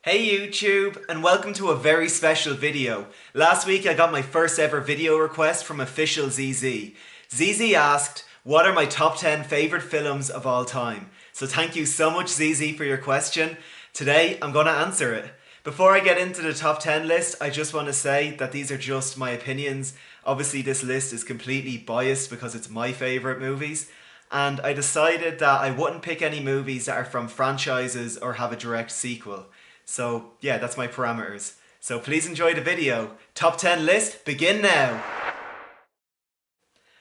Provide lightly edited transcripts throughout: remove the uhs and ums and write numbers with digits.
Hey YouTube, and welcome to a very special video. Last week I got my first ever video request from official ZZ. ZZ asked, what are my top 10 favourite films of all time? So thank you so much ZZ for your question. Today I'm going to answer it. Before I get into the top 10 list, I just want to say that these are just my opinions. Obviously this list is completely biased because it's my favourite movies. And I decided that I wouldn't pick any movies that are from franchises or have a direct sequel. So yeah, that's my parameters. So please enjoy the video. Top 10 list, begin now.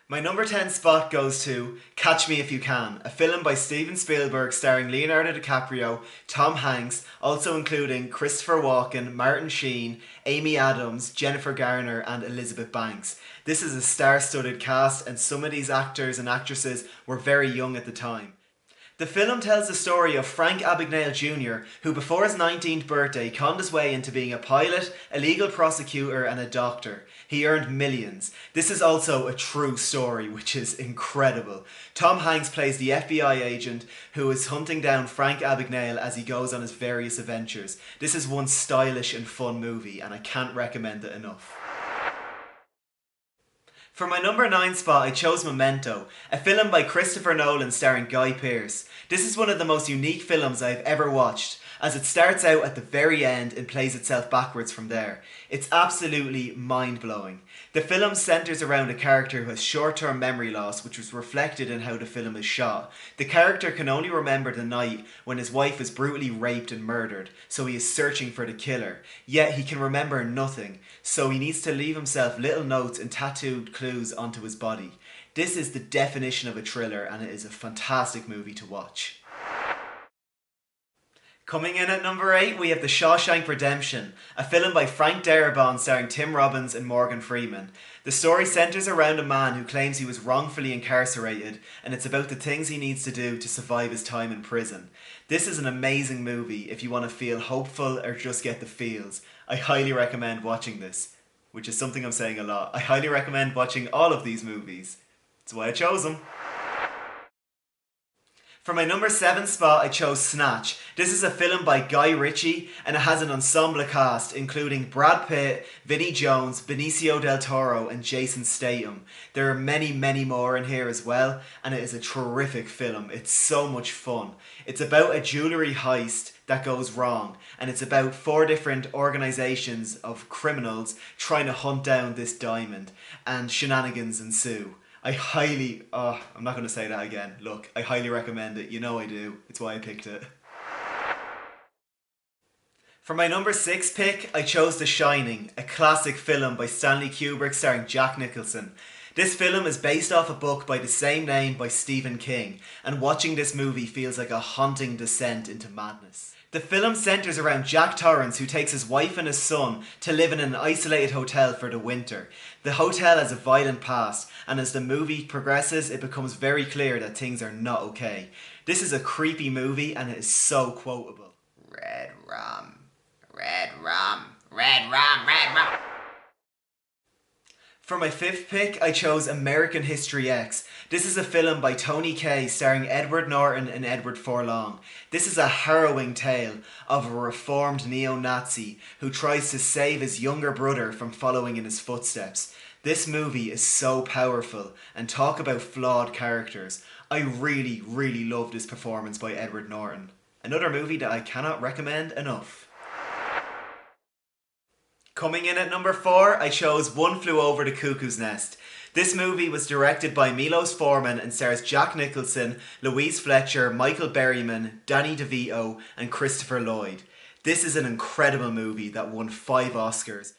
My number 10 spot goes to Catch Me If You Can, a film by Steven Spielberg starring Leonardo DiCaprio, Tom Hanks, also including Christopher Walken, Martin Sheen, Amy Adams, Jennifer Garner and Elizabeth Banks. This is a star-studded cast and some of these actors and actresses were very young at the time. The film tells the story of Frank Abagnale Jr., who before his 19th birthday conned his way into being a pilot, a legal prosecutor and a doctor. He earned millions. This is also a true story, which is incredible. Tom Hanks plays the FBI agent who is hunting down Frank Abagnale as he goes on his various adventures. This is one stylish and fun movie and I can't recommend it enough. For my number 9 spot, I chose Memento, a film by Christopher Nolan starring Guy Pearce. This is one of the most unique films I've ever watched, as it starts out at the very end and plays itself backwards from there. It's absolutely mind-blowing. The film centres around a character who has short-term memory loss, which was reflected in how the film is shot. The character can only remember the night when his wife is brutally raped and murdered, so he is searching for the killer. Yet he can remember nothing, so he needs to leave himself little notes and tattooed clues onto his body. This is the definition of a thriller and it is a fantastic movie to watch. Coming in at number 8, we have The Shawshank Redemption, a film by Frank Darabont starring Tim Robbins and Morgan Freeman. The story centres around a man who claims he was wrongfully incarcerated, and it's about the things he needs to do to survive his time in prison. This is an amazing movie if you want to feel hopeful or just get the feels. I highly recommend watching this, which is something I'm saying a lot. I highly recommend watching all of these movies. That's why I chose them. For my number 7 spot, I chose Snatch. This is a film by Guy Ritchie and it has an ensemble cast including Brad Pitt, Vinnie Jones, Benicio del Toro and Jason Statham. There are many more in here as well and it is a terrific film. It's so much fun. It's about a jewellery heist that goes wrong and it's about 4 different organisations of criminals trying to hunt down this diamond and shenanigans ensue. I'm not going to say that again. Look, I highly recommend it. You know I do. It's why I picked it. For my number 6 pick, I chose The Shining, a classic film by Stanley Kubrick starring Jack Nicholson. This film is based off a book by the same name by Stephen King, and watching this movie feels like a haunting descent into madness. The film centres around Jack Torrance, who takes his wife and his son to live in an isolated hotel for the winter. The hotel has a violent past, and as the movie progresses, it becomes very clear that things are not okay. This is a creepy movie, and it is so quotable. Red rum, red rum, red rum, red rum. For my 5th pick, I chose American History X. This is a film by Tony Kaye starring Edward Norton and Edward Furlong. This is a harrowing tale of a reformed neo-Nazi who tries to save his younger brother from following in his footsteps. This movie is so powerful and talk about flawed characters. I really love this performance by Edward Norton. Another movie that I cannot recommend enough. Coming in at number 4, I chose One Flew Over the Cuckoo's Nest. This movie was directed by Milos Forman and stars Jack Nicholson, Louise Fletcher, Michael Berryman, Danny DeVito and Christopher Lloyd. This is an incredible movie that won 5 Oscars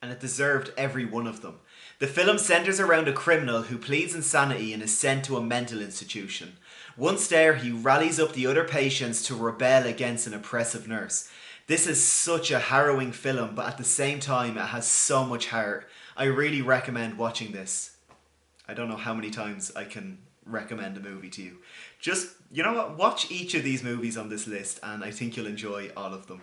and it deserved every one of them. The film centres around a criminal who pleads insanity and is sent to a mental institution. Once there, he rallies up the other patients to rebel against an oppressive nurse. This is such a harrowing film, but at the same time it has so much heart. I really recommend watching this. I don't know how many times I can recommend a movie to you. Just, you know what, watch each of these movies on this list and I think you'll enjoy all of them.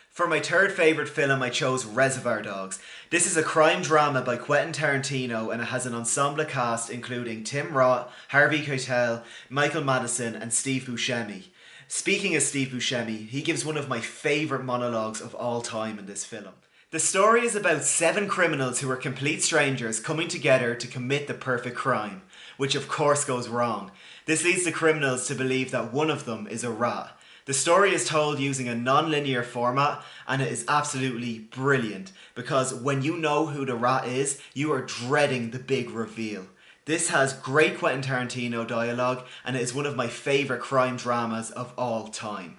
For my 3rd favourite film, I chose Reservoir Dogs. This is a crime drama by Quentin Tarantino and it has an ensemble cast including Tim Roth, Harvey Keitel, Michael Madison and Steve Buscemi. Speaking of Steve Buscemi, he gives one of my favourite monologues of all time in this film. The story is about 7 criminals who are complete strangers coming together to commit the perfect crime, which of course goes wrong. This leads the criminals to believe that one of them is a rat. The story is told using a non-linear format, and it is absolutely brilliant because when you know who the rat is, you are dreading the big reveal. This has great Quentin Tarantino dialogue, and it is one of my favourite crime dramas of all time.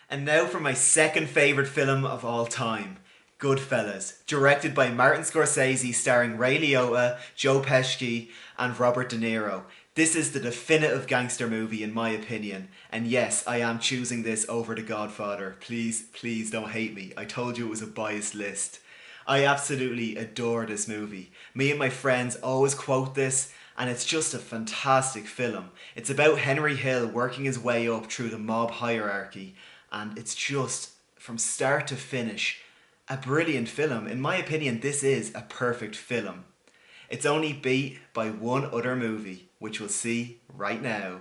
And now for my second favourite film of all time, Goodfellas, directed by Martin Scorsese, starring Ray Liotta, Joe Pesci and Robert De Niro. This is the definitive gangster movie in my opinion, and yes, I am choosing this over The Godfather. Please, please don't hate me. I told you it was a biased list. I absolutely adore this movie. Me and my friends always quote this, and it's just a fantastic film. It's about Henry Hill working his way up through the mob hierarchy, and it's just, from start to finish, a brilliant film. In my opinion, this is a perfect film. It's only beat by one other movie, which we'll see right now.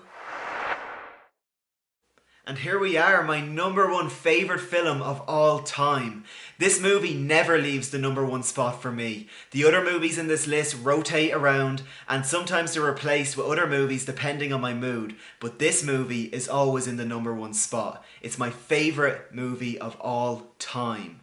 And here we are, my number 1 favourite film of all time. This movie never leaves the number 1 spot for me. The other movies in this list rotate around, and sometimes they're replaced with other movies depending on my mood, but this movie is always in the number 1 spot. It's my favourite movie of all time.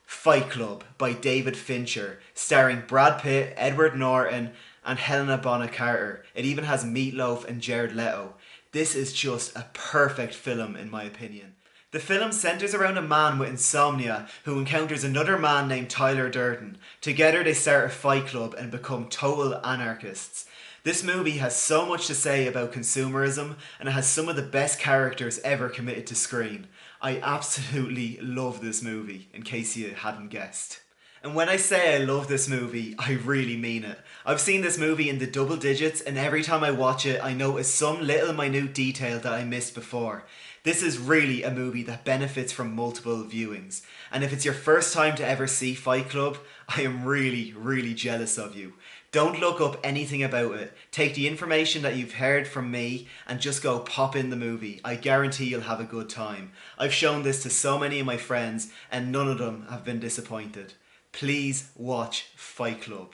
Fight Club by David Fincher, starring Brad Pitt, Edward Norton and Helena Bonham Carter. It even has Meatloaf and Jared Leto. This is just a perfect film in my opinion. The film centres around a man with insomnia who encounters another man named Tyler Durden. Together they start a fight club and become total anarchists. This movie has so much to say about consumerism, and it has some of the best characters ever committed to screen. I absolutely love this movie, in case you hadn't guessed. And when I say I love this movie, I really mean it. I've seen this movie in the double digits, and every time I watch it, I notice some little minute detail that I missed before. This is really a movie that benefits from multiple viewings. And if it's your first time to ever see Fight Club, I am really jealous of you. Don't look up anything about it. Take the information that you've heard from me and just go pop in the movie. I guarantee you'll have a good time. I've shown this to so many of my friends and none of them have been disappointed. Please watch Fight Club.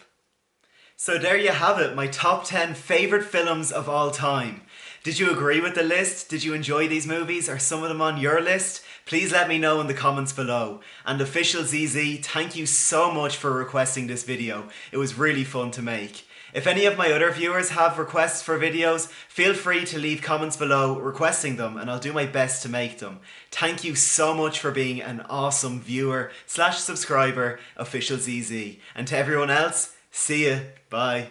So there you have it, my top 10 favourite films of all time. Did you agree with the list? Did you enjoy these movies? Are some of them on your list? Please let me know in the comments below. And Official ZZ, thank you so much for requesting this video. It was really fun to make. If any of my other viewers have requests for videos, feel free to leave comments below requesting them and I'll do my best to make them. Thank you so much for being an awesome viewer / subscriber, Official ZZ. And to everyone else, see ya. Bye.